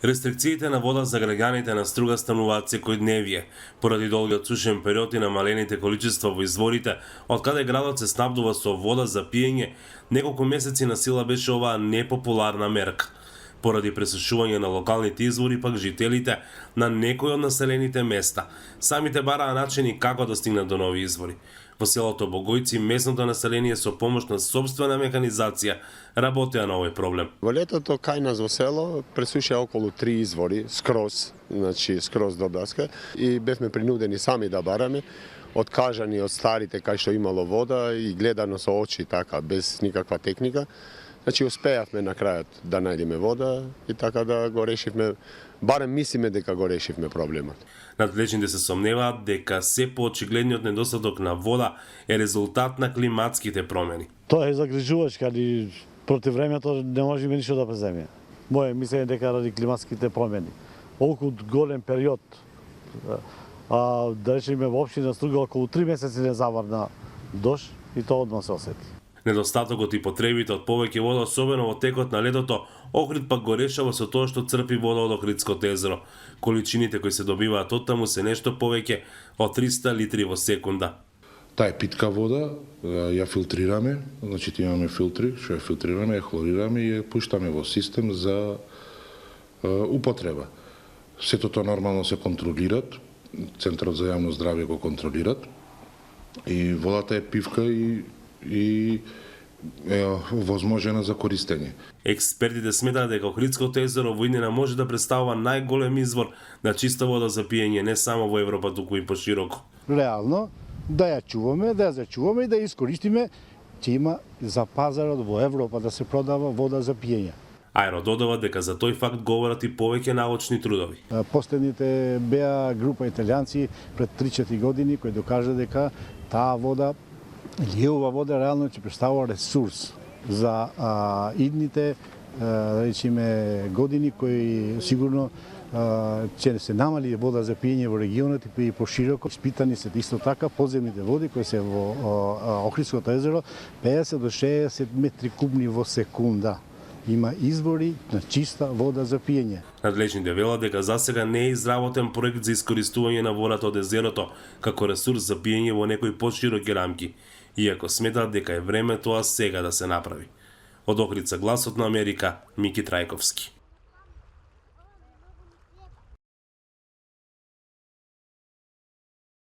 Рестрикциите на вода за граѓаните на Струга стануваат секојдневие, поради долгиот сушен период и намалените количества во изворите, од каде градот се снабдува со вода за пиење. Неколку месеци на сила беше оваа непопуларна мерка. Поради пресушување на локалните извори, пак жителите на некои од населените места самите бараа начини како да стигнат до нови извори. Во селото Богојци, местното население со помош на сопствена механизација работеа на овој проблем. Во летото кај нас во село пресуша околу 3 извори, скроз до Баска, и бевме принудени сами да бараме, откажани од старите кај што имало вода и гледано со очи така, без никаква техника. Значи, успеавме на крајот да најдеме вода и така да го решивме, барем мислиме дека го решивме проблемот. Надлежните се сомневаат дека се поочигледниот недостаток на вода е резултат на климатските промени. Тоа е загрижувач, каде против времето не можеме ништо да преземе. Моје мислење дека ради климатските промени. Толку голем период, да речеме во општина Струга околу 3 месеци не заврна дожд и тоа одма се осети. Недостатокот и потребите од повеќе вода, особено во текот на летото, Охрид пак го решава со тоа што црпи вода од Охридското езеро. Количините кои се добиваат од таму се нешто повеќе од 300 литри во секунда. Таа е питка вода, ја филтрираме, значи имаме филтри, што ја филтрираме, ја хлорираме и ја пуштаме во систем за употреба. Сето тоа нормално се контролират, Центарот за јавно здравје го контролират и водата е пивка и е возможена за користење. Експертите сметаат дека Охридското езеро во иднина може да представува најголем извор на чиста вода за пиење не само во Европа, туку и пошироко. Реално да ја чуваме, да ја зачуваме и да ја искористиме, ќе има за пазарот во Европа да се продава вода за пиење. Аеро додава дека за тој факт говорат и повеќе научни трудови. Последните беа група италијанци пред 3-4 години кои докажа дека таа вода или ова вода реално ќе представува ресурс за идните речиме години кои сигурно ќе се намали вода за пиење во регионот и пошироко. Испитани се исто така подземните води кои се во Охридското езеро 50 до 60 метри кубни во секунда. Има извори на чиста вода за пиење. Надлежните велат дека засега не е изработен проект за искористување на водата од езерото како ресурс за пиење во некои пошироки рамки, иако сметаат дека е време тоа сега да се направи. Од Охрид за Гласот на Америка, Мики Трајковски.